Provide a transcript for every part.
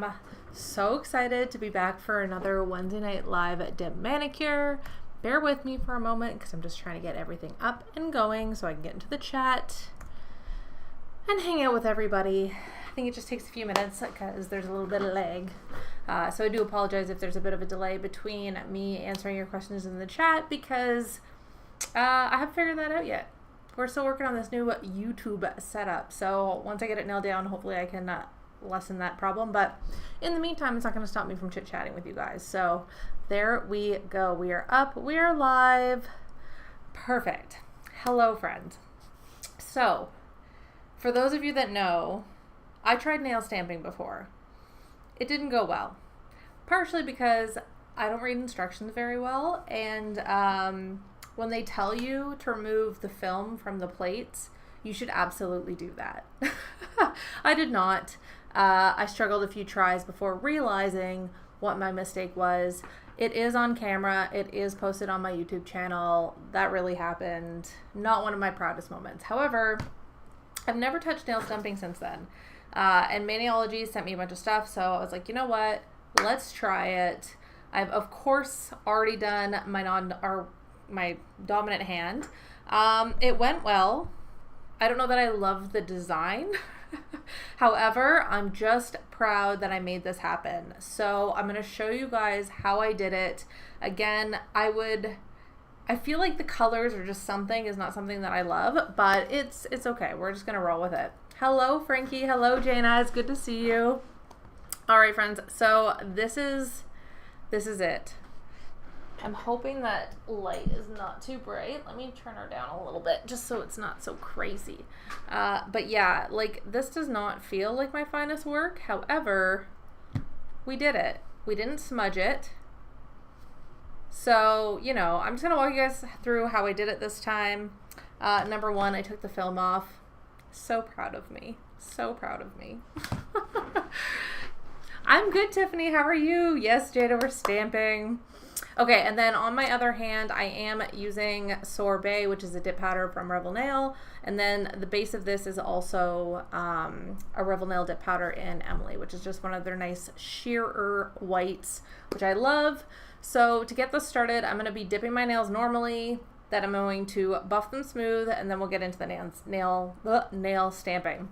I'm so excited to be back for another Wednesday night live at Dip Manicure. Bear with me for a moment because I'm just trying to get everything up and going so I can get into the chat and hang out with everybody. I think it just takes a few minutes because there's a little bit of lag. So I do apologize if there's a bit of a delay between me answering your questions in the chat because I haven't figured that out yet. We're still working on this new YouTube setup. So once I get it nailed down, hopefully I can lessen that problem. But in the meantime, it's not going to stop me from chit-chatting with you guys. So there we go. We are up. We are live. Perfect. Hello, friends. So for those of you that know, I tried nail stamping before. It didn't go well. Partially because I don't read instructions very well. And when they tell you to remove the film from the plates, you should absolutely do that. I did not. I struggled a few tries before realizing what my mistake was. It is on camera. It is posted on my YouTube channel. That really happened. Not one of my proudest moments. However, I've never touched nail stamping since then. And Maniology sent me a bunch of stuff, so I was like, you know what? Let's try it. I've, of course, already done my dominant hand. It went well. I don't know that I love the design. However, I'm just proud that I made this happen. So I'm going to show you guys how I did it. Again, I feel like the colors are just is not something that I love, but it's okay. We're just going to roll with it. Hello, Frankie. Hello, Jana. It's good to see you. All right, friends. So this is it. I'm hoping that light is not too bright. Let me turn her down a little bit just so it's not so crazy. But yeah, like this does not feel like my finest work. However, we did it. We didn't smudge it. So, you know, I'm just going to walk you guys through how I did it this time. Number one, I took the film off. So proud of me. So proud of me. I'm good, Tiffany. How are you? Yes, Jada, we're stamping. Okay, and then on my other hand, I am using Sorbet, which is a dip powder from Revel Nail. And then the base of this is also a Revel Nail dip powder in Emily, which is just one of their nice sheerer whites, which I love. So to get this started, I'm going to be dipping my nails normally. Then I'm going to buff them smooth, and then we'll get into the nail stamping.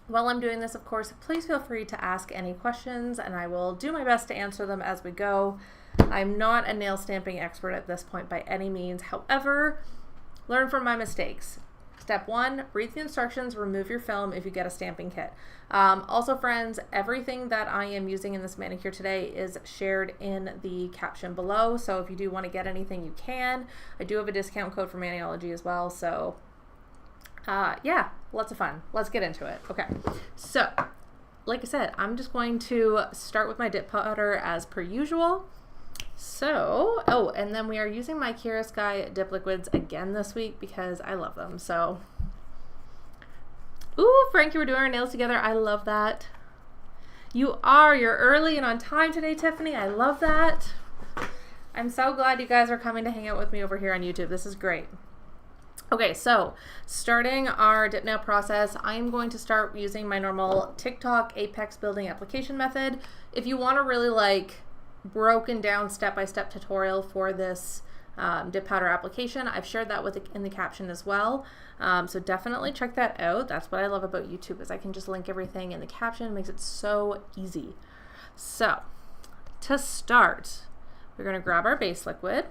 While I'm doing this, of course, please feel free to ask any questions, and I will do my best to answer them as we go. I'm not a nail stamping expert at this point by any means. However, learn from my mistakes. Step one, read the instructions, remove your film if you get a stamping kit. Also, friends, everything that I am using in this manicure today is shared in the caption below. So if you do want to get anything, you can. I do have a discount code for Maniology as well. So yeah, lots of fun. Let's get into it. Okay, so like I said, I'm just going to start with my dip powder as per usual. So, oh, and then we are using my Kira Sky dip liquids again this week because I love them. So, ooh, Frankie, we're doing our nails together. I love that. You're early and on time today, Tiffany. I love that. I'm so glad you guys are coming to hang out with me over here on YouTube. This is great. Okay, so starting our dip nail process, I'm going to start using my normal TikTok Apex building application method. If you want to really like broken down step-by-step tutorial for this dip powder application, I've shared that in the caption as well. So definitely check that out. That's what I love about YouTube is I can just link everything in the caption. It makes it so easy. So to start, we're going to grab our base liquid.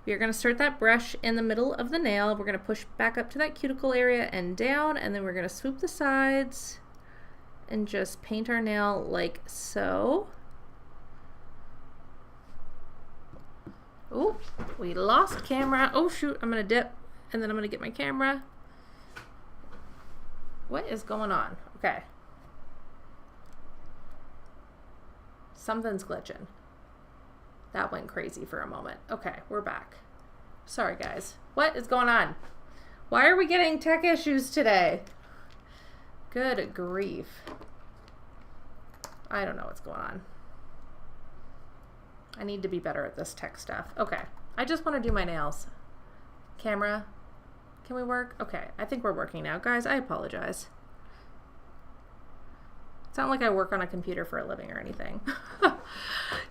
We are going to start that brush in the middle of the nail. We're going to push back up to that cuticle area and down, and then we're going to swoop the sides and just paint our nail like so. Oh, we lost camera. Oh shoot, I'm gonna dip and then I'm gonna get my camera. What is going on? Okay. Something's glitching. That went crazy for a moment. Okay, we're back. Sorry guys. What is going on? Why are we getting tech issues today? Good grief. I don't know what's going on. I need to be better at this tech stuff. Okay, I just want to do my nails. Camera, can we work? Okay, I think we're working now. Guys, I apologize. It's not like I work on a computer for a living or anything.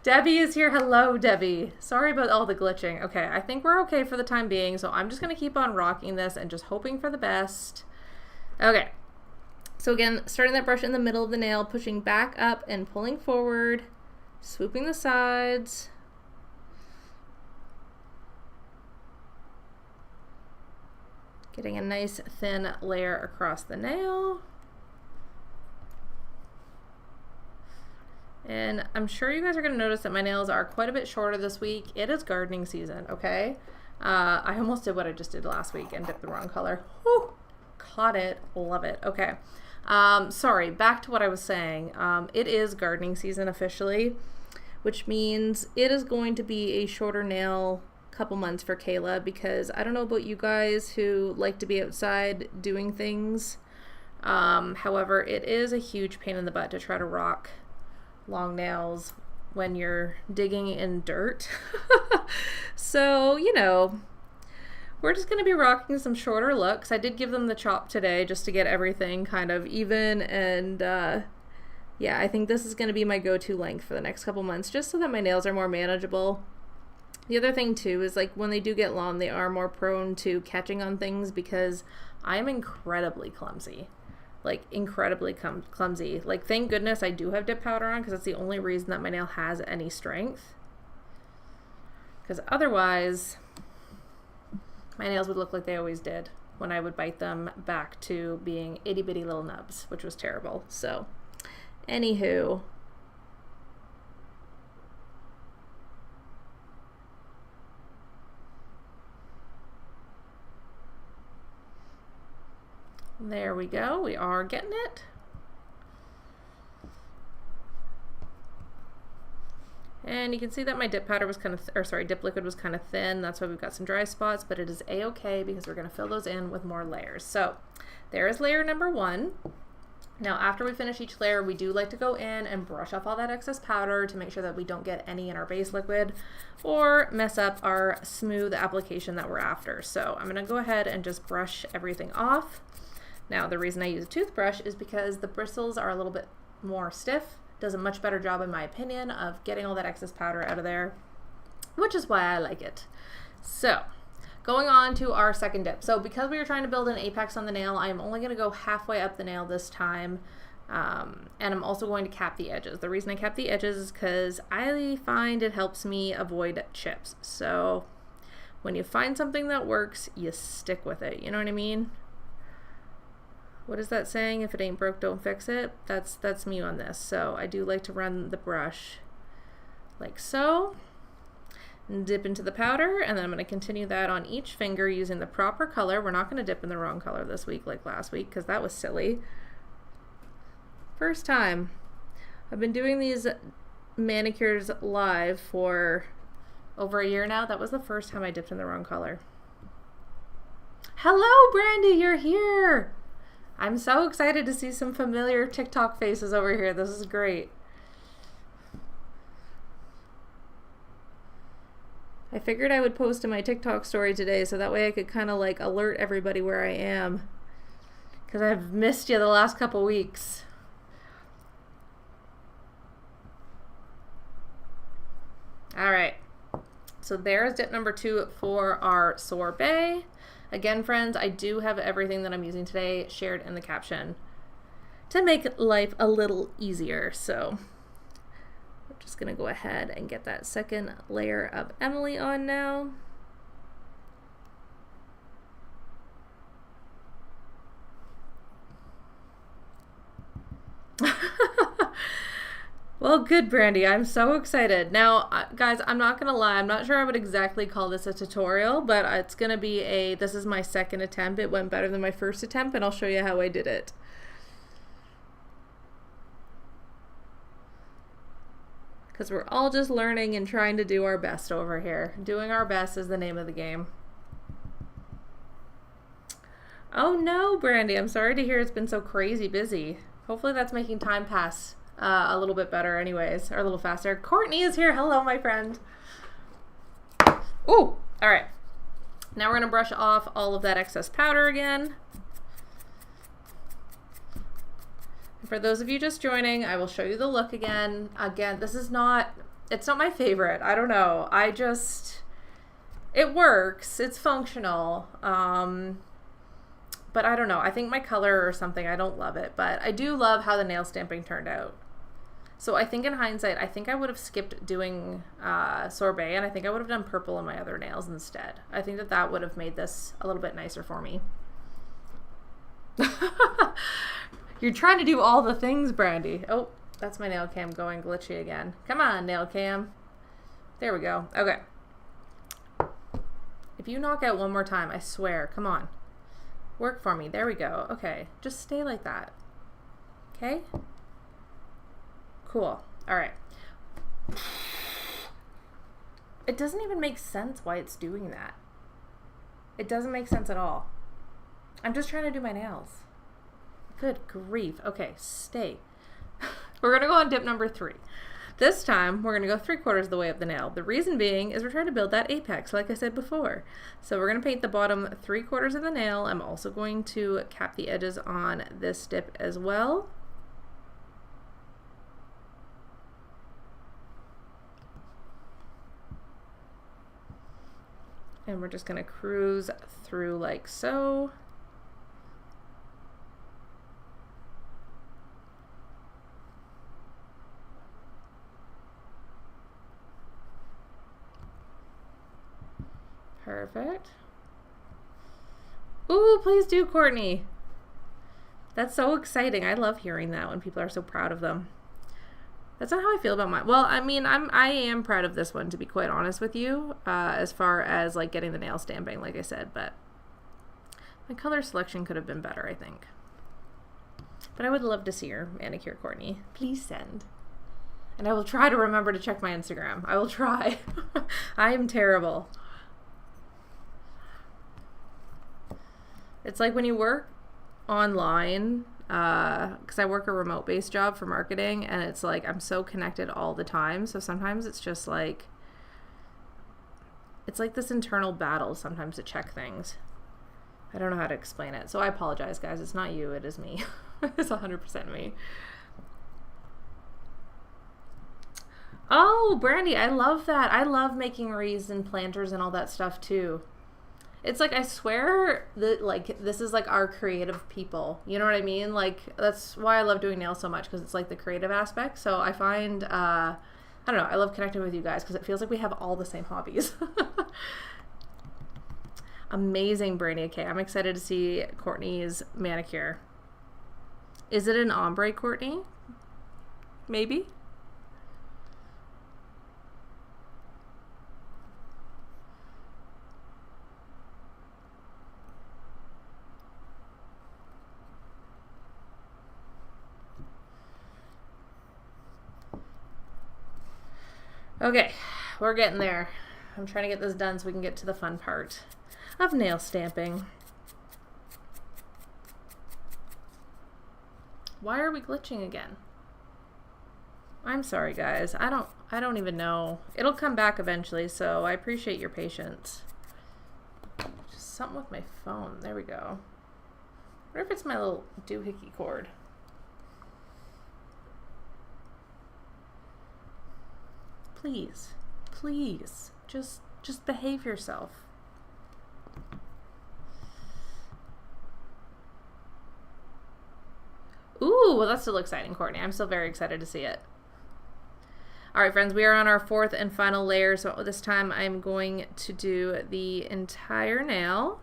Debbie is here. Hello, Debbie. Sorry about all the glitching. Okay, I think we're okay for the time being, so I'm just going to keep on rocking this and just hoping for the best. Okay, so again, starting that brush in the middle of the nail, pushing back up and pulling forward, swooping the sides. Getting a nice thin layer across the nail. And I'm sure you guys are going to notice that my nails are quite a bit shorter this week. It is gardening season, okay? I almost did what I just did last week and dipped the wrong color. Whew, caught it. Love it. Okay. Sorry, back to what I was saying. It is gardening season officially, which means it is going to be a shorter nail couple months for Kayla, because I don't know about you guys who like to be outside doing things. However, it is a huge pain in the butt to try to rock long nails when you're digging in dirt. So, you know, we're just going to be rocking some shorter looks. I did give them the chop today just to get everything kind of even, and yeah, I think this is going to be my go-to length for the next couple months, just so that my nails are more manageable. The other thing too is, like, when they do get long, they are more prone to catching on things, because I am incredibly clumsy. Like, incredibly clumsy. Like, thank goodness I do have dip powder on, because that's the only reason that my nail has any strength. Because otherwise, my nails would look like they always did when I would bite them back to being itty bitty little nubs, which was terrible. So, anywho. There we go. We are getting it. And you can see that my dip powder was kind of, dip liquid was kind of thin. That's why we've got some dry spots, but it is a-okay because we're going to fill those in with more layers. So there is layer number 1. Now, after we finish each layer, we do like to go in and brush off all that excess powder to make sure that we don't get any in our base liquid or mess up our smooth application that we're after. So I'm going to go ahead and just brush everything off. Now, the reason I use a toothbrush is because the bristles are a little bit more stiff. Does a much better job, in my opinion, of getting all that excess powder out of there, which is why I like it. So, going on to our second dip. So, because we were trying to build an apex on the nail, I am only going to go halfway up the nail this time, and I'm also going to cap the edges. The reason I cap the edges is because I find it helps me avoid chips. So, when you find something that works, you stick with it. You know what I mean? What is that saying? If it ain't broke, don't fix it. That's me on this. So I do like to run the brush like so, and dip into the powder, and then I'm going to continue that on each finger using the proper color. We're not going to dip in the wrong color this week like last week, because that was silly. First time. I've been doing these manicures live for over a year now. That was the first time I dipped in the wrong color. Hello, Brandy, you're here. I'm so excited to see some familiar TikTok faces over here. This is great. I figured I would post in my TikTok story today so that way I could kind of like alert everybody where I am, because I've missed you the last couple weeks. All right. So there's dip number 2 for our sorbet. Again, friends, I do have everything that I'm using today shared in the caption to make life a little easier. So we're just going to go ahead and get that second layer of Emily on now. Well, good, Brandy. I'm so excited. Now, guys, I'm not going to lie. I'm not sure I would exactly call this a tutorial, but it's going to be this is my second attempt. It went better than my first attempt, and I'll show you how I did it. Because we're all just learning and trying to do our best over here. Doing our best is the name of the game. Oh no, Brandy. I'm sorry to hear it's been so crazy busy. Hopefully that's making time pass a little bit better anyways, or a little faster. Courtney is here. Hello, my friend. Ooh, all right. Now we're going to brush off all of that excess powder again. For those of you just joining, I will show you the look again. Again, this is not, it's not my favorite. I don't know. It works. It's functional. But I don't know. I think my color or something, I don't love it. But I do love how the nail stamping turned out. So I think in hindsight, I think I would have skipped doing sorbet, and I think I would have done purple on my other nails instead. I think that that would have made this a little bit nicer for me. You're trying to do all the things, Brandy. Oh, that's my nail cam going glitchy again. Come on, nail cam. There we go. Okay. If you knock out one more time, I swear, come on. Work for me. There we go. Okay. Just stay like that. Okay? Cool. All right. It doesn't even make sense why it's doing that. It doesn't make sense at all. I'm just trying to do my nails. Good grief. Okay, stay. We're going to go on dip number 3. This time, we're going to go 3/4 of the way up the nail. The reason being is we're trying to build that apex, like I said before. So we're going to paint the bottom 3/4 of the nail. I'm also going to cap the edges on this dip as well. And we're just going to cruise through like so. Perfect. Ooh, please do, Courtney. That's so exciting. I love hearing that when people are so proud of them. That's not how I feel about mine. Well, I mean, I am proud of this one, to be quite honest with you, as far as like getting the nail stamping, like I said, but my color selection could have been better, I think. But I would love to see your manicure, Courtney. Please send. And I will try to remember to check my Instagram. I will try. I am terrible. It's like when you work online, because I work a remote-based job for marketing, and it's like I'm so connected all the time. So sometimes it's just like, it's like this internal battle sometimes to check things. I don't know how to explain it. So I apologize, guys. It's not you. It is me. It's 100% me. Oh, Brandy, I love that. I love making wreaths and planters and all that stuff too. It's like, I swear that like this is like our creative people, you know what I mean? Like that's why I love doing nails so much, because it's like the creative aspect. So I find I don't know, I love connecting with you guys because it feels like we have all the same hobbies. Amazing, Brandy. Okay, I'm excited to see Courtney's manicure. Is it an ombre, Courtney? Maybe. Okay, we're getting there. I'm trying to get this done so we can get to the fun part of nail stamping. Why are we glitching again? I'm sorry, guys. I don't even know. It'll come back eventually, so I appreciate your patience. Just something with my phone. There we go. I wonder if it's my little doohickey cord. Please, please, just behave yourself. Ooh, well, that's still exciting, Courtney. I'm still very excited to see it. All right, friends, we are on our 4th and final layer. So this time I'm going to do the entire nail.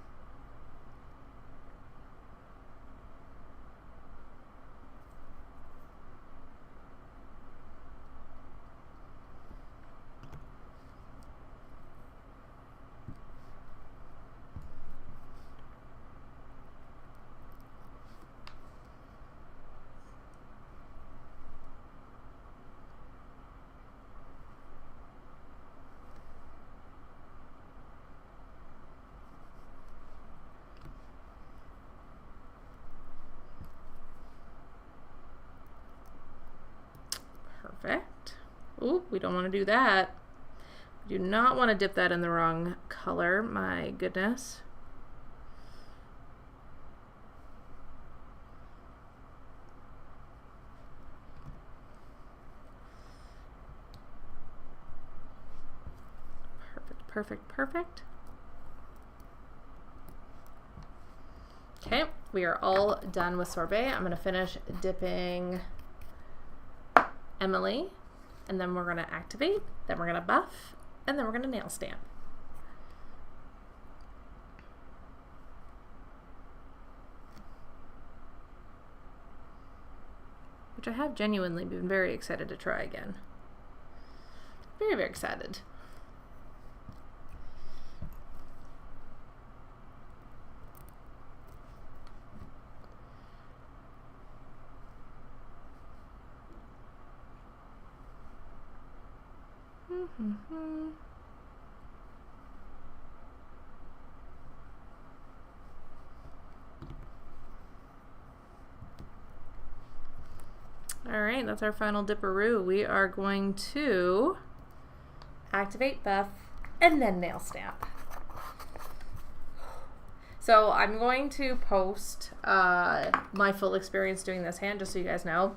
Perfect. Ooh, we don't want to do that. We do not want to dip that in the wrong color. My goodness. perfect, perfect. Okay, we are all done with sorbet. I'm gonna finish dipping Emily, and then we're gonna activate, then we're gonna buff, and then we're gonna nail stamp. Which I have genuinely been very excited to try again. Very, very excited. All right, that's our final dipperoo. We are going to activate, buff, and then nail stamp. So I'm going to post my full experience doing this hand, just so you guys know.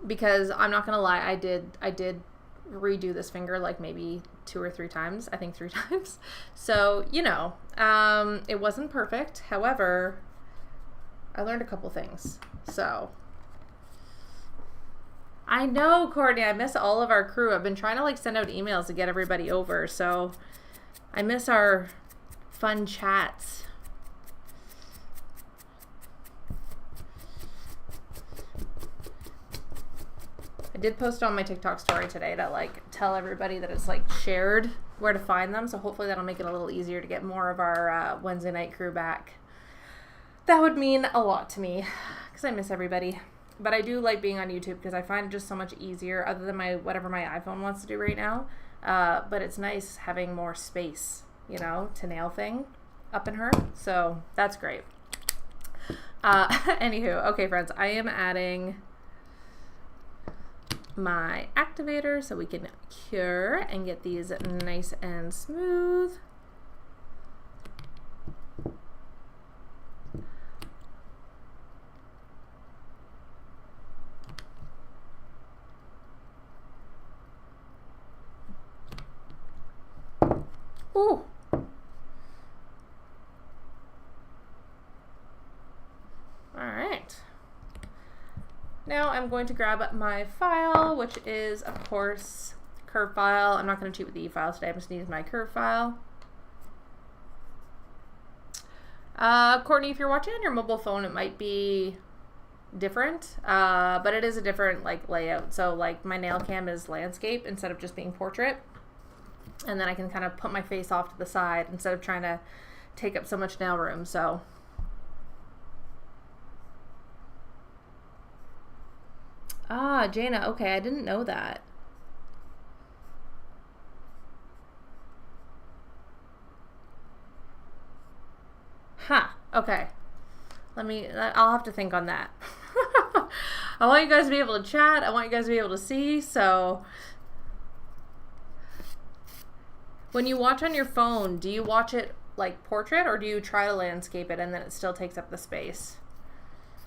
Because I'm not gonna lie, I did redo this finger like maybe 2 or 3 times. I think 3 times. So, you know, it wasn't perfect. However, I learned a couple things. So I know, Courtney, I miss all of our crew. I've been trying to like send out emails to get everybody over. So I miss our fun chats. I did post on my TikTok story today to like tell everybody that it's like shared where to find them. So hopefully that'll make it a little easier to get more of our Wednesday night crew back. That would mean a lot to me because I miss everybody. But I do like being on YouTube because I find it just so much easier, other than whatever my iPhone wants to do right now. But it's nice having more space, you know, to nail thing up in her. So that's great. Anywho, okay, friends, I am adding my activator so we can cure and get these nice and smooth. Ooh. All right. Now I'm going to grab my file, which is, of course, curve file. I'm not going to cheat with the e-file today. I'm just using my curve file. Courtney, if you're watching on your mobile phone, it might be different, but it is a different like layout. So like my nail cam is landscape instead of just being portrait. And then I can kind of put my face off to the side instead of trying to take up so much nail room. So Jana, okay, I didn't know that. Huh, okay. I'll have to think on that. I want you guys to be able to chat. I want you guys to be able to see, so when you watch on your phone, do you watch it like portrait or do you try to landscape it and then it still takes up the space?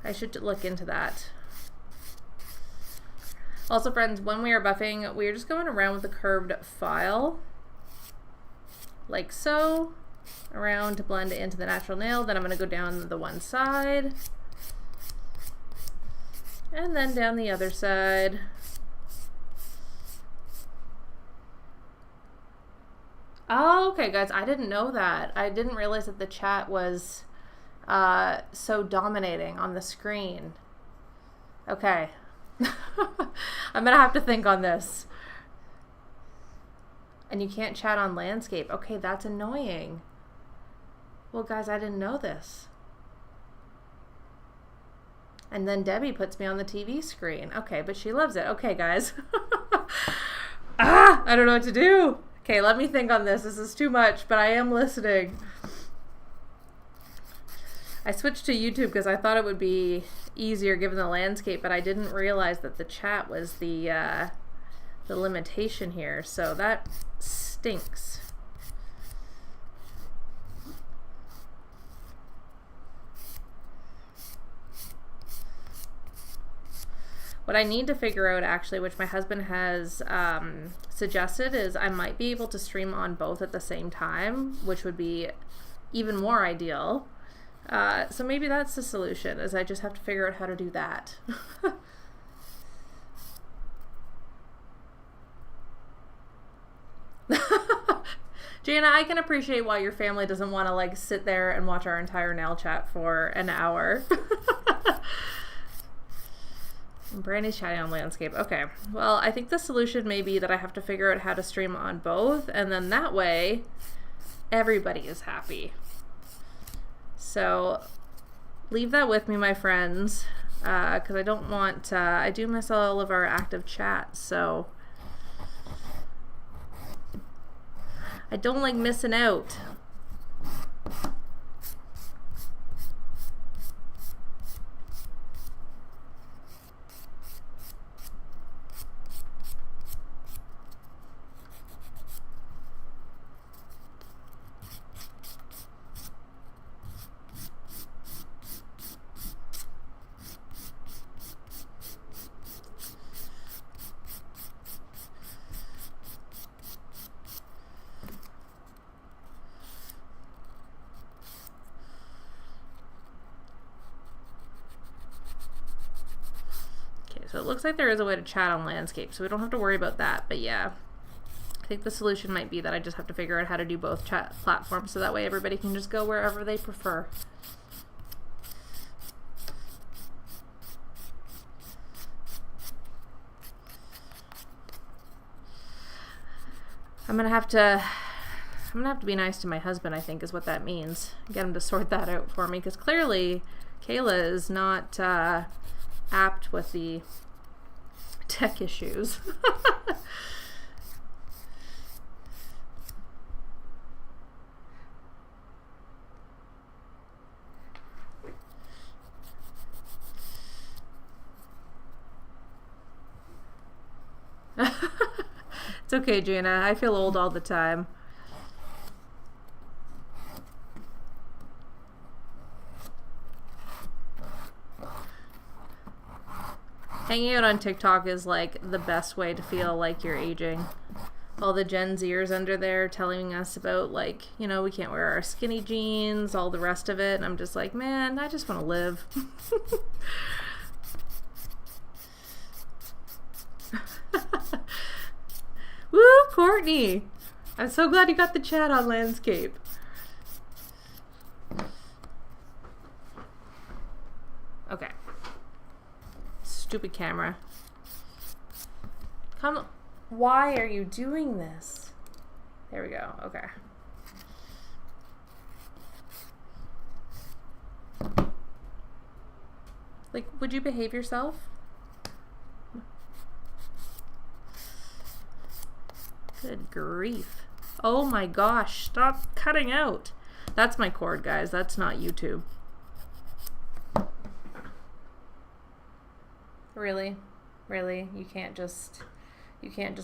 I should look into that. Also, friends, when we are buffing, we are just going around with a curved file, like so, around to blend it into the natural nail. Then I'm going to go down the one side, and then down the other side. Oh, okay, guys, I didn't know that. I didn't realize that the chat was so dominating on the screen. Okay. I'm gonna have to think on this. And you can't chat on landscape. Okay, that's annoying. Well, guys, I didn't know this. And then Debbie puts me on the TV screen. Okay, but she loves it. Okay, guys. I don't know what to do. Okay, let me think on this. This is too much, but I am listening. I switched to YouTube because I thought it would be easier given the landscape, but I didn't realize that the chat was the limitation here, so that stinks. What I need to figure out actually, which my husband has suggested, is I might be able to stream on both at the same time, which would be even more ideal. So maybe that's the solution, is I just have to figure out how to do that. Jana, I can appreciate why your family doesn't want to like sit there and watch our entire nail chat for an hour. Brandy's chatting on landscape. Okay, well, I think the solution may be that I have to figure out how to stream on both, and then that way everybody is happy. So leave that with me, my friends, because I don't want, I do miss all of our active chats, so I don't like missing out. So it looks like there is a way to chat on landscape, so we don't have to worry about that. But yeah, I think the solution might be that I just have to figure out how to do both chat platforms, so that way everybody can just go wherever they prefer. I'm gonna have to be nice to my husband, I think is what that means. Get him to sort that out for me, because clearly Kayla is not apt with the tech issues. It's okay, Jana. I feel old all the time. Hanging out on TikTok is like the best way to feel like you're aging. All the Gen Zers under there telling us about like, you know, we can't wear our skinny jeans, all the rest of it. And I'm just like, man, I just want to live. Woo, Courtney! I'm so glad you got the chat on landscape. Okay. Stupid camera. Come. Why are you doing this? There we go. Okay. Like, would you behave yourself? Good grief. Oh my gosh. Stop cutting out. That's my cord, guys. That's not YouTube. Really? Really? You can't just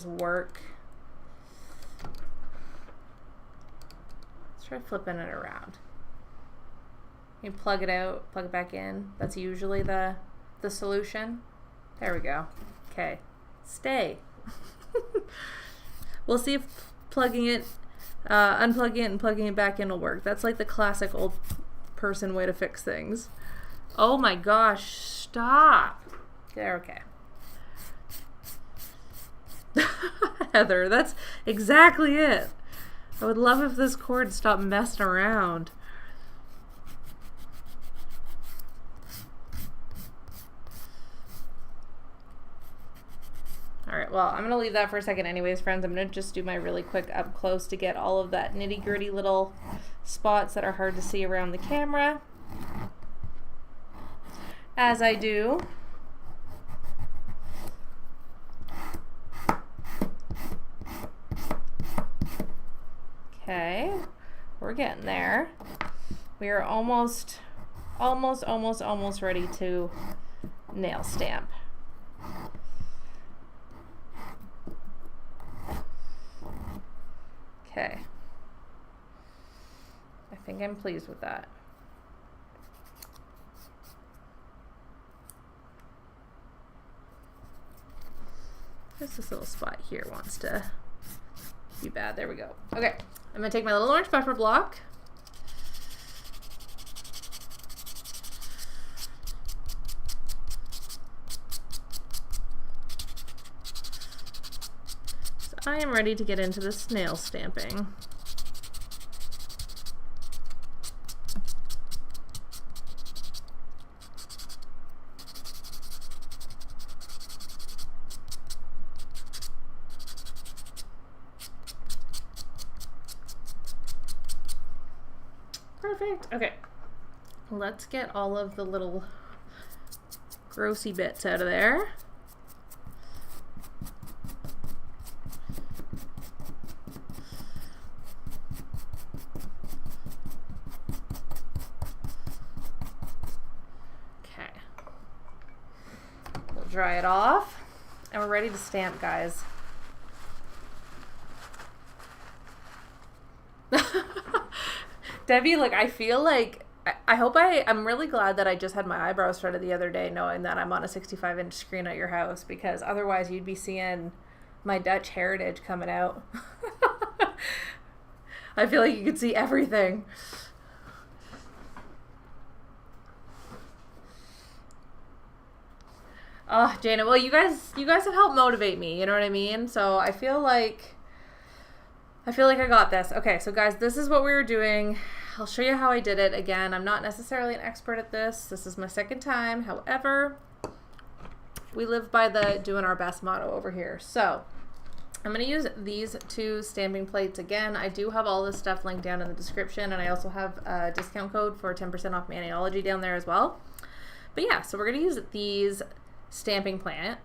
work. Let's try flipping it around. You plug it out, plug it back in. That's usually the solution. There we go. Okay. Stay. We'll see if plugging it, unplugging it and plugging it back in will work. That's like the classic old person way to fix things. Oh my gosh, stop. There, okay. Heather, that's exactly it. I would love if this cord stopped messing around. Alright, well, I'm going to leave that for a second anyways, friends. I'm going to just do my really quick up close to get all of that nitty-gritty little spots that are hard to see around the camera. As I do. Okay, we're getting there. We are almost ready to nail stamp. Okay. I think I'm pleased with that. Just this little spot here wants to be bad. There we go. Okay, I'm gonna take my little orange pepper block. So I am ready to get into the snail stamping. Perfect. Okay. Let's get all of the little grossy bits out of there. Okay. We'll dry it off and we're ready to stamp, guys. Debbie, like, I feel like, I'm really glad that I just had my eyebrows started the other day knowing that I'm on a 65-inch screen at your house, because otherwise you'd be seeing my Dutch heritage coming out. I feel like you could see everything. Oh, Jana, well, you guys have helped motivate me, you know what I mean? So I feel like I got this. Okay, so guys, this is what we were doing. I'll show you how I did it. Again, I'm not necessarily an expert at this. This is my second time. However, we live by the doing our best motto over here. So I'm going to use these two stamping plates. Again, I do have all this stuff linked down in the description, and I also have a discount code for 10% off Maniology down there as well. But yeah, so we're going to use these stamping plates.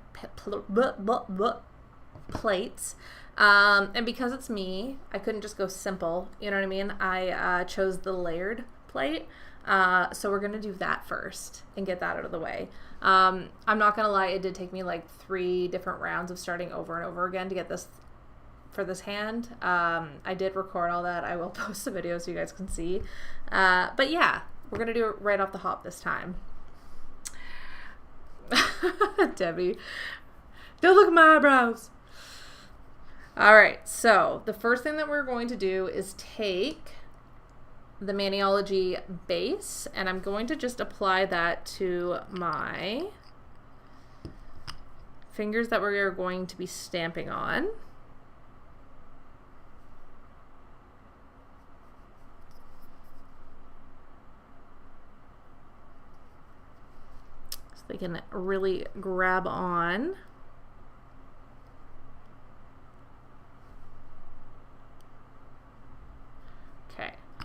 And because it's me, I couldn't just go simple, you know what I mean? I chose the layered plate. So we're gonna do that first and get that out of the way. I'm not gonna lie, it did take me like 3 different rounds of starting over and over again to get this for this hand. I did record all that. I will post the video so you guys can see. But yeah, we're gonna do it right off the hop this time. Debbie, don't look at my eyebrows. All right, so the first thing that we're going to do is take the Maniology base, and I'm going to just apply that to my fingers that we are going to be stamping on. So they can really grab on.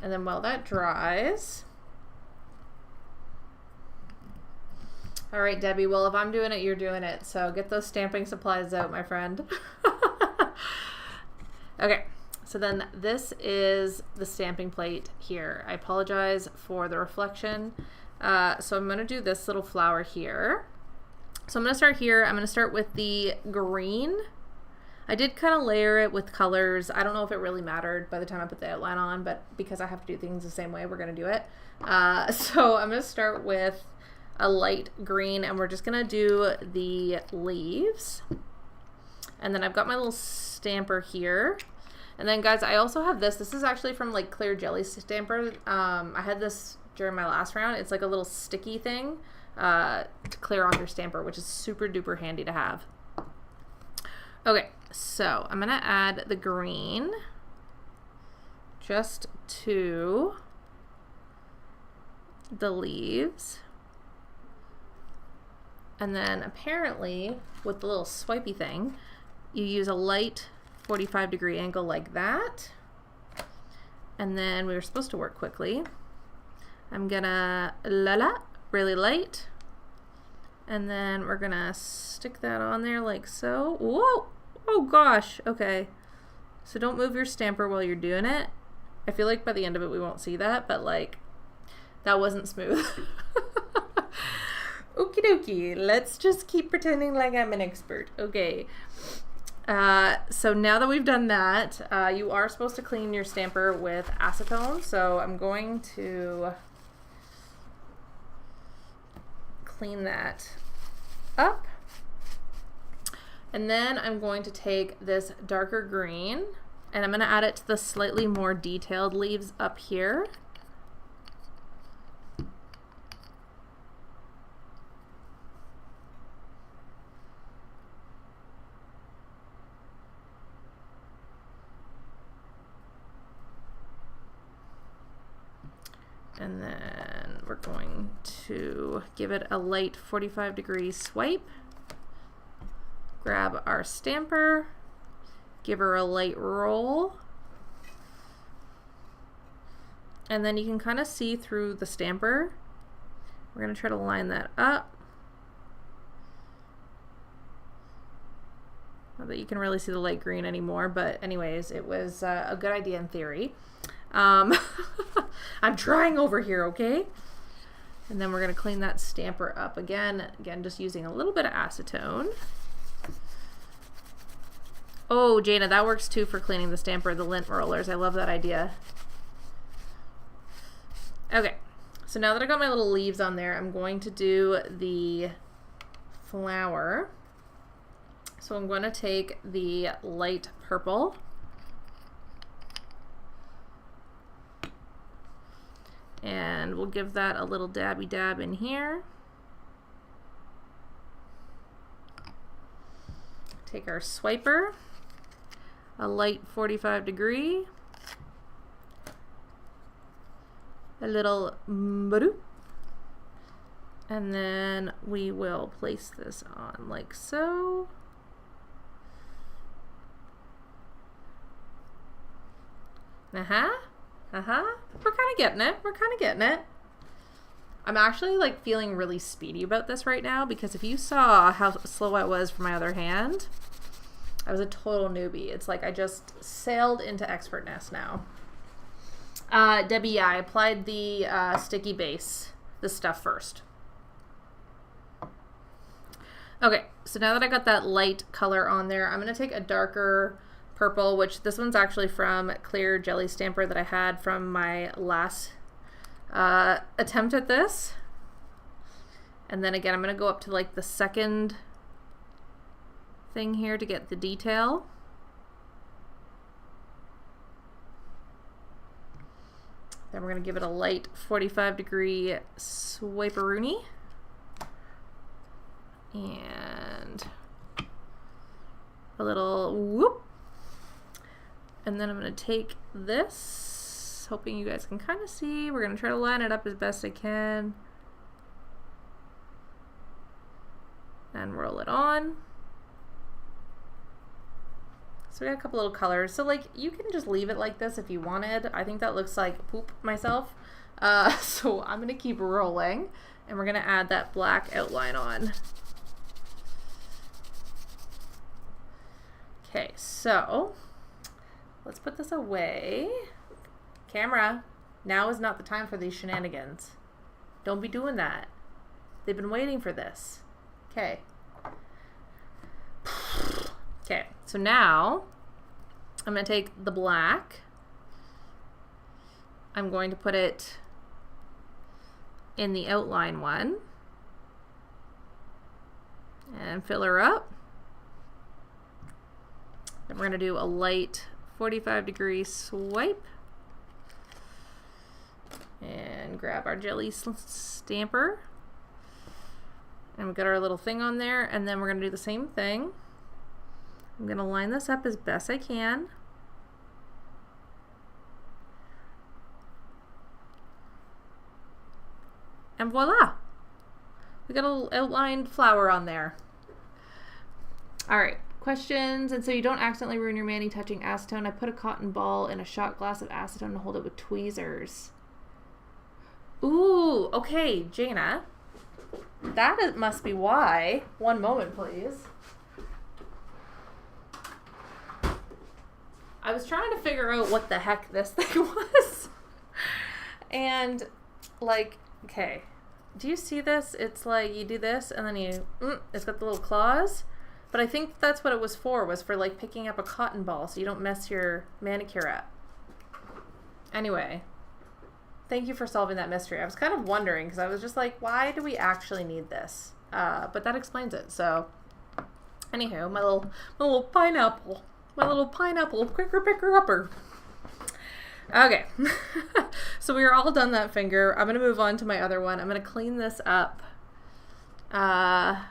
And then while that dries, all right, Debbie, well, if I'm doing it, you're doing it. So get those stamping supplies out, my friend. Okay, so then this is the stamping plate here. I apologize for the reflection. So I'm gonna do this little flower here. So I'm gonna start here. I'm gonna start with the green. I did kind of layer it with colors. I don't know if it really mattered by the time I put the outline on, but because I have to do things the same way, we're going to do it. So I'm going to start with a light green, and we're just going to do the leaves. And then I've got my little stamper here. And then, guys, I also have this. This is actually from, like, Clear Jelly Stamper. I had this during my last round. It's like a little sticky thing to clear on your stamper, which is super duper handy to have. Okay, so I'm gonna add the green just to the leaves. And then apparently with the little swipey thing, you use a light 45-degree angle like that. And then we were supposed to work quickly. I'm gonna really light. And then we're gonna stick that on there like so. Whoa! Oh gosh, okay. So don't move your stamper while you're doing it. I feel like by the end of it we won't see that, but like, that wasn't smooth. Okie dokie, let's just keep pretending like I'm an expert. Okay. So now that we've done that, you are supposed to clean your stamper with acetone. So I'm going to clean that up. And then I'm going to take this darker green and I'm going to add it to the slightly more detailed leaves up here. And then we're going to give it a light 45-degree swipe. Grab our stamper, give her a light roll, and then you can kind of see through the stamper. We're going to try to line that up. Not that you can really see the light green anymore, but anyways, it was a good idea in theory. I'm trying over here, okay? And then we're going to clean that stamper up again just using a little bit of acetone. Oh, Jana, that works too for cleaning the stamper, the lint rollers. I love that idea. Okay, so now that I got my little leaves on there, I'm going to do the flower. So I'm going to take the light purple and we'll give that a little dabby dab in here. Take our swiper, a light 45-degree, a little mbadoo, and then we will place this on like so. We're kind of getting it. I'm actually like feeling really speedy about this right now because if you saw how slow I was for my other hand, I was a total newbie. It's like I just sailed into expertness now. Debbie, yeah, I applied the sticky base, this stuff first. Okay, so now that I got that light color on there, I'm going to take a darker purple, which this one's actually from Clear Jelly Stamper that I had from my last attempt at this. And then again, I'm going to go up to like the second thing here to get the detail. Then we're going to give it a light 45-degree swiperoonie. And a little whoop. And then I'm going to take this, hoping you guys can kind of see. We're going to try to line it up as best I can. And roll it on. So we got a couple little colors. So like you can just leave it like this if you wanted. I think that looks like poop myself. So I'm going to keep rolling and we're going to add that black outline on. Okay, so let's put this away. Camera, now is not the time for these shenanigans. Don't be doing that. They've been waiting for this. Okay. Okay, so now I'm going to take the black. I'm going to put it in the outline one and fill her up. Then we're going to do a light 45-degree swipe and grab our jelly stamper. And we've got our little thing on there, and then we're going to do the same thing. I'm going to line this up as best I can. And voila! We got a little outlined flower on there. Alright, questions. And so you don't accidentally ruin your mani touching acetone. I put a cotton ball in a shot glass of acetone and hold it with tweezers. Ooh, okay, Jana. That must be why. One moment, please. I was trying to figure out what the heck this thing was. And, like, okay. Do you see this? It's like you do this and then you, it's got the little claws. But I think that's what it was for like picking up a cotton ball so you don't mess your manicure up. Anyway, thank you for solving that mystery. I was kind of wondering because I was just like, why do we actually need this? But that explains it. So Anywho, my little pineapple quicker picker upper. Okay, so we are all done that finger. I'm gonna move on to my other one. I'm gonna clean this up. I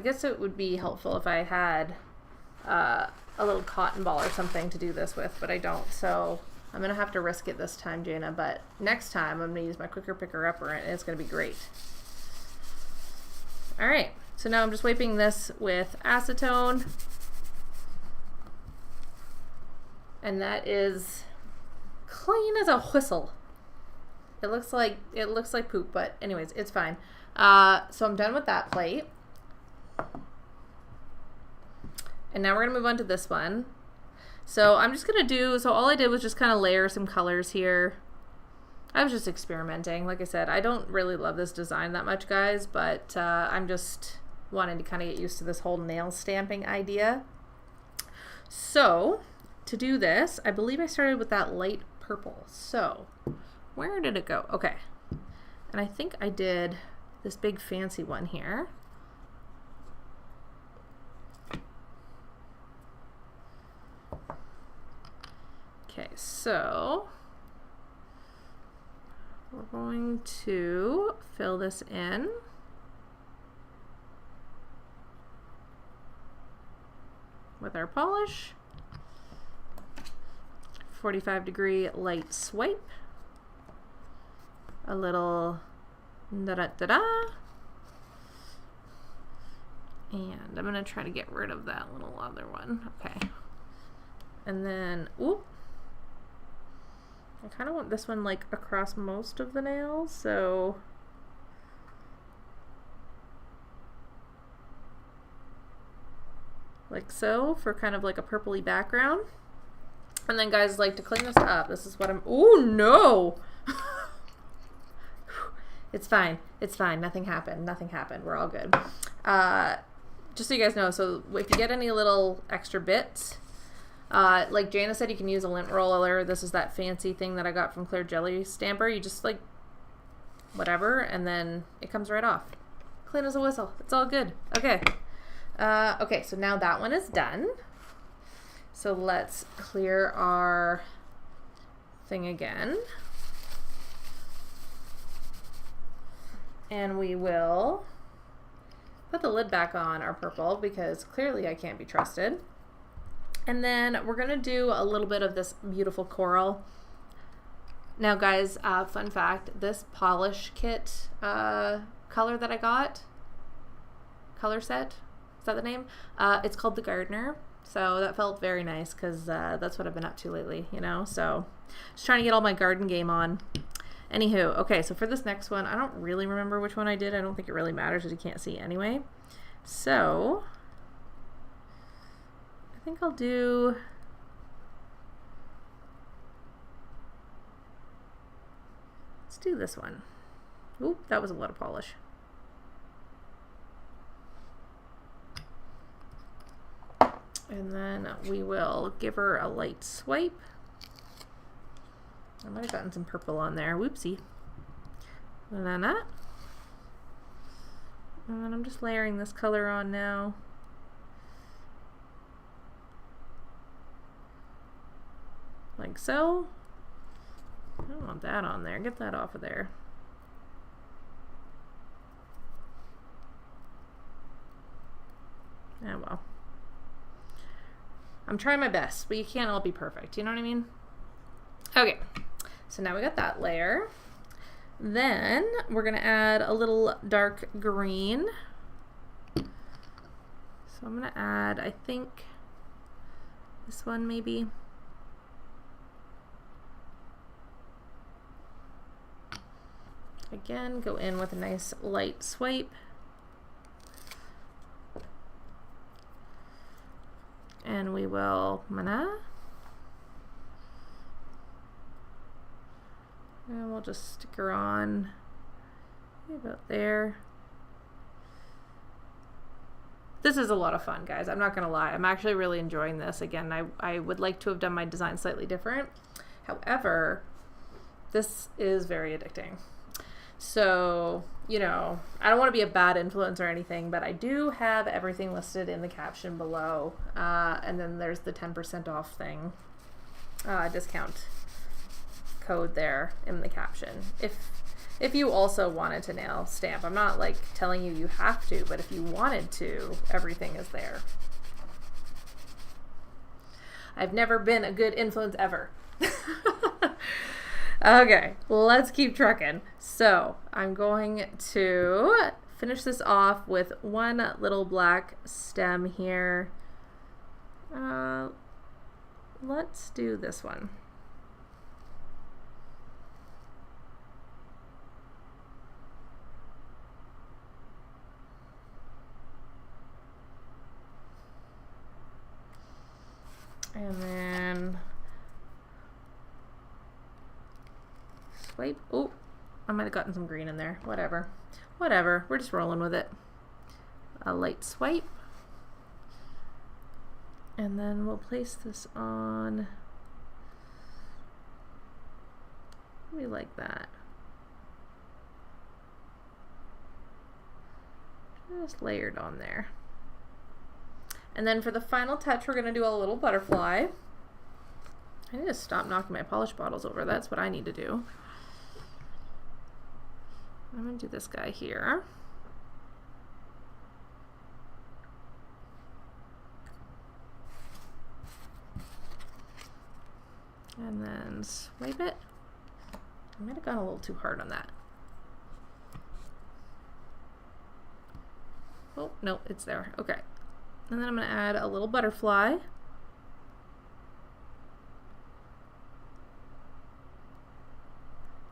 guess it would be helpful if I had a little cotton ball or something to do this with, but I don't, so I'm gonna have to risk it this time, Jana, but next time I'm gonna use my quicker picker upper and it's gonna be great. All right, so now I'm just wiping this with acetone, and that is clean as a whistle. It looks like poop, but anyways, it's fine. So I'm done with that plate. And now we're gonna move on to this one. So I'm just gonna so all I did was just kind of layer some colors here. I was just experimenting. Like I said, I don't really love this design that much, guys, but I'm just wanting to kind of get used to this whole nail stamping idea. So to do this, I believe I started with that light purple. So where did it go? Okay. And I think I did this big fancy one here. Okay, so we're going to fill this in. With our polish. 45-degree light swipe. A little da-da-da-da. And I'm gonna try to get rid of that little other one. Okay. And then, oop. I kind of want this one like across most of the nails, so like so, for kind of like a purpley background. And then, guys, like to clean this up, this is what I'm, oh no! It's fine, it's fine, nothing happened, we're all good. Just so you guys know, so if you get any little extra bits, like Jana said, you can use a lint roller. This is that fancy thing that I got from Clear Jelly Stamper. You just like whatever, and then it comes right off. Clean as a whistle. It's all good. Okay. Okay, so now that one is done. So let's clear our thing again. And we will put the lid back on our purple because clearly I can't be trusted. And then we're gonna do a little bit of this beautiful coral. Now, guys, fun fact, this polish kit color that I got, color set, is that the name? It's called the Gardener. So that felt very nice because that's what I've been up to lately, you know? So just trying to get all my garden game on. Anywho, okay, so for this next one, I don't really remember which one I did. I don't think it really matters because you can't see anyway. So I think I'll do, let's do this one. Oop, that was a lot of polish. And then we will give her a light swipe. I might have gotten some purple on there. Whoopsie. And then that. And then I'm just layering this color on now. Like so. I don't want that on there. Get that off of there. Oh well. I'm trying my best, but you can't all be perfect. You know what I mean? Okay. So now we got that layer. Then we're going to add a little dark green. So I'm going to add, I think, this one maybe. Again, go in with a nice light swipe. And we will, and we'll just stick her on about there. This is a lot of fun, guys. I'm not gonna lie. I'm actually really enjoying this. Again, I would like to have done my design slightly different. However, this is very addicting. So, you know, I don't want to be a bad influence or anything, but I do have everything listed in the caption below. And then there's the 10% off thing, discount code there in the caption. If you also wanted to nail stamp, I'm not like telling you have to, but if you wanted to, everything is there. I've never been a good influence ever. Okay, let's keep trucking. So I'm going to finish this off with one little black stem here. Let's do this one. And then swipe. Oh, I might have gotten some green in there. Whatever. Whatever. We're just rolling with it. A light swipe. And then we'll place this on maybe like that. Just layered on there. And then for the final touch, we're going to do a little butterfly. I need to stop knocking my polish bottles over. That's what I need to do. I'm going to do this guy here. And then swipe it. I might have gone a little too hard on that. Oh, no, it's there. Okay. And then I'm going to add a little butterfly.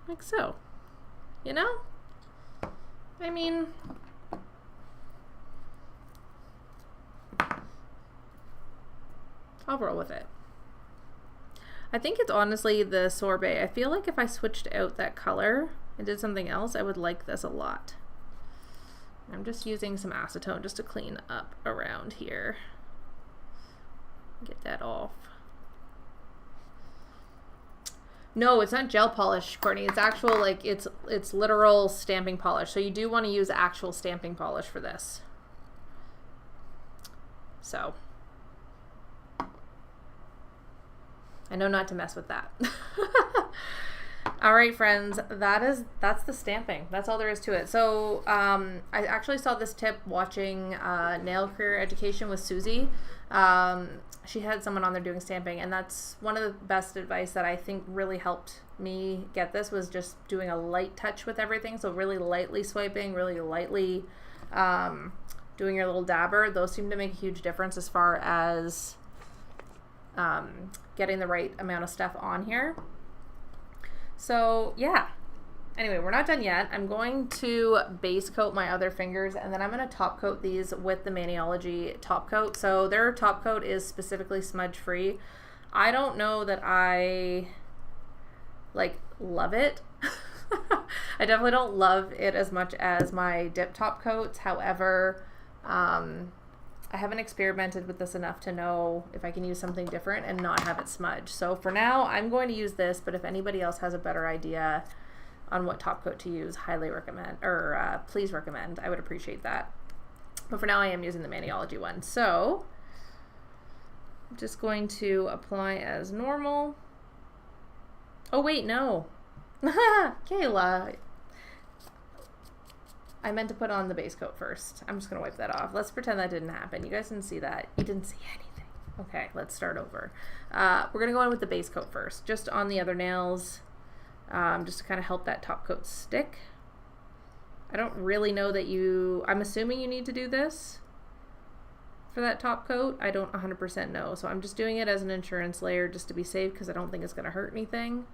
Like so. You know? I mean, I'll roll with it. I think it's honestly the sorbet. I feel like if I switched out that color and did something else, I would like this a lot. I'm just using some acetone just to clean up around here. Get that off. No, it's not gel polish, Courtney. It's actual, like, it's literal stamping polish. So you do want to use actual stamping polish for this. So I know not to mess with that. All right, friends, that's the stamping. That's all there is to it. So I actually saw this tip watching Nail Career Education with Susie. She had someone on there doing stamping, and that's one of the best advice that I think really helped me get this, was just doing a light touch with everything. So really lightly swiping, really lightly doing your little dabber. Those seem to make a huge difference as far as getting the right amount of stuff on here. So yeah, anyway, we're not done yet. I'm going to base coat my other fingers, and then I'm going to top coat these with the Maniology top coat. So their top coat is specifically smudge free. I don't know that I like love it. I definitely don't love it as much as my dip top coats. However, I haven't experimented with this enough to know if I can use something different and not have it smudge. So for now, I'm going to use this, but if anybody else has a better idea on what top coat to use, highly recommend, or please recommend. I would appreciate that. But for now, I am using the Maniology one. So I'm just going to apply as normal. Oh wait, no. Kayla. I meant to put on the base coat first. I'm just going to wipe that off. Let's pretend that didn't happen. You guys didn't see that. You didn't see anything. Okay, let's start over. We're going to go in with the base coat first, just on the other nails, just to kind of help that top coat stick. I don't really know that I'm assuming you need to do this for that top coat. I don't 100% know. So I'm just doing it as an insurance layer just to be safe, because I don't think it's going to hurt anything.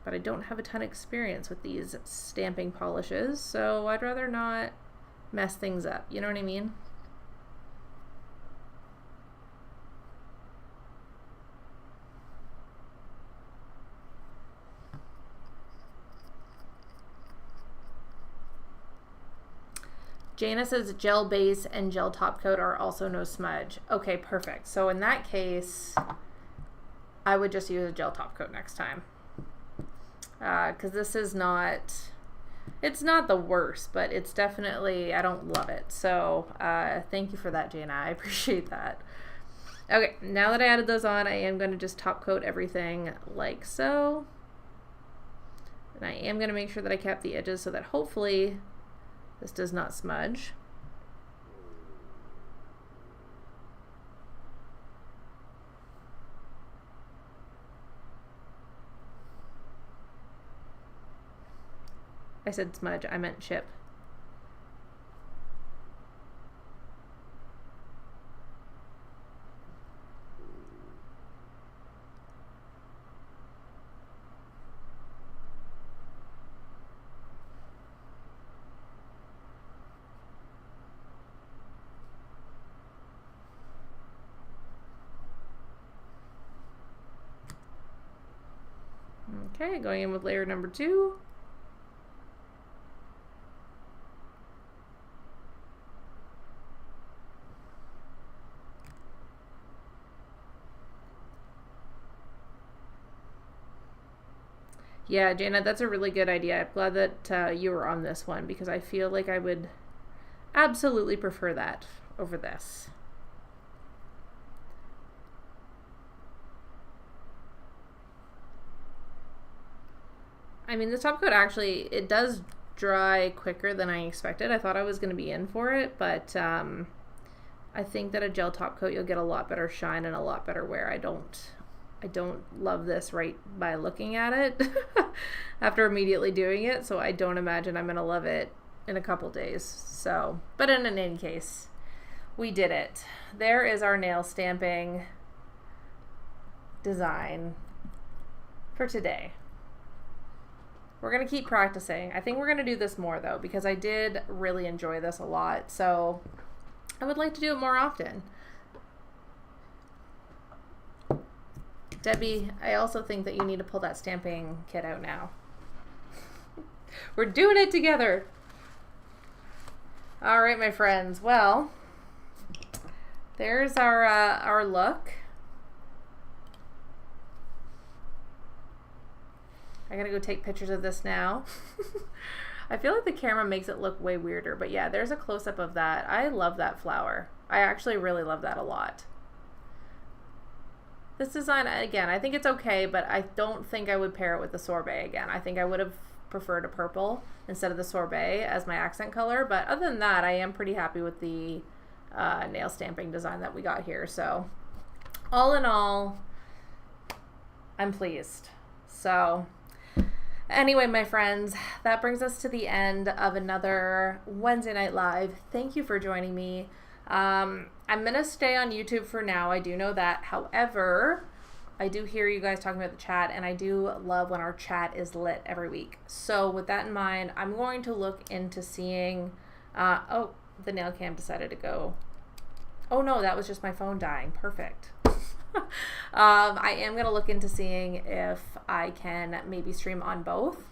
But I don't have a ton of experience with these stamping polishes, so I'd rather not mess things up. You know what I mean? Jana says gel base and gel top coat are also no smudge. Okay, perfect. So in that case, I would just use a gel top coat next time. because this is not, it's not the worst, but it's definitely, I don't love it. So thank you for that, Jana. I appreciate that. Okay, now that I added those on, I am going to just top coat everything like so. And I am going to make sure that I kept the edges so that hopefully this does not smudge. I said smudge, I meant chip. Okay, going in with layer number 2. Yeah, Jana, that's a really good idea. I'm glad that you were on this one because I feel like I would absolutely prefer that over this. I mean, the top coat actually, it does dry quicker than I expected. I thought I was going to be in for it, but I think that a gel top coat, you'll get a lot better shine and a lot better wear. I don't love this right by looking at it after immediately doing it, so I don't imagine I'm going to love it in a couple days. So, but in any case, we did it. There is our nail stamping design for today. We're going to keep practicing. I think we're going to do this more though, because I did really enjoy this a lot. So I would like to do it more often. Debbie, I also think that you need to pull that stamping kit out now. We're doing it together. All right, my friends. Well, there's our look. I gotta go take pictures of this now. I feel like the camera makes it look way weirder, but yeah, there's a close-up of that. I love that flower. I actually really love that a lot. This design, again, I think it's okay, but I don't think I would pair it with the sorbet again. I think I would have preferred a purple instead of the sorbet as my accent color, but other than that, I am pretty happy with the nail stamping design that we got here. So all in all, I'm pleased. So anyway, my friends, that brings us to the end of another Wednesday Night Live. Thank you for joining me. I'm going to stay on YouTube for now. I do know that. However, I do hear you guys talking about the chat, and I do love when our chat is lit every week. So with that in mind, I'm going to look into seeing, oh, the nail cam decided to go. Oh no, that was just my phone dying. Perfect. I am going to look into seeing if I can maybe stream on both.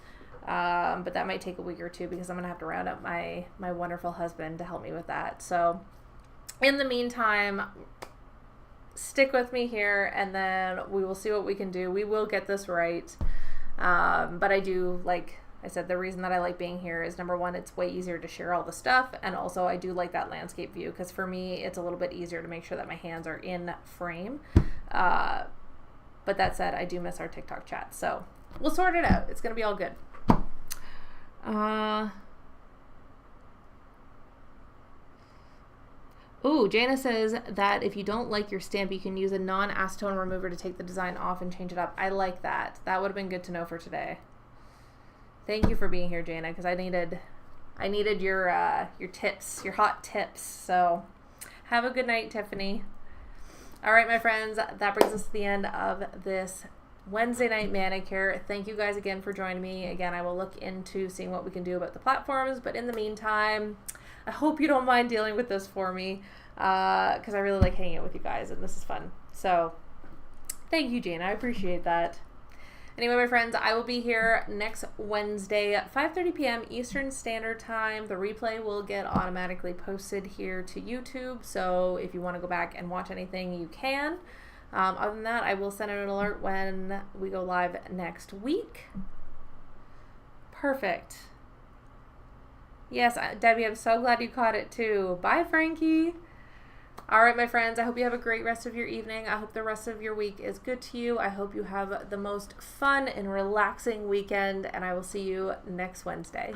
But that might take a week or two because I'm going to have to round up my wonderful husband to help me with that. So in the meantime, stick with me here and then we will see what we can do. We will get this right. But I do, like I said, the reason that I like being here is number one, it's way easier to share all the stuff. And also I do like that landscape view because for me, it's a little bit easier to make sure that my hands are in frame. But that said, I do miss our TikTok chat. So we'll sort it out. It's going to be all good. Ooh, Jana says that if you don't like your stamp, you can use a non-acetone remover to take the design off and change it up. I like that. That would have been good to know for today. Thank you for being here, Jana, because I needed your tips, your hot tips. So have a good night, Tiffany. All right, my friends, that brings us to the end of this Wednesday Night Manicure. Thank you guys again for joining me. Again, I will look into seeing what we can do about the platforms, but in the meantime, I hope you don't mind dealing with this for me because I really like hanging out with you guys and this is fun. So thank you, Jana. I appreciate that. Anyway, my friends, I will be here next Wednesday at 5:30 p.m. Eastern Standard Time. The replay will get automatically posted here to YouTube. So if you want to go back and watch anything, you can. Other than that, I will send out an alert when we go live next week. Perfect. Yes, Debbie, I'm so glad you caught it too. Bye, Frankie. All right, my friends, I hope you have a great rest of your evening. I hope the rest of your week is good to you. I hope you have the most fun and relaxing weekend, and I will see you next Wednesday.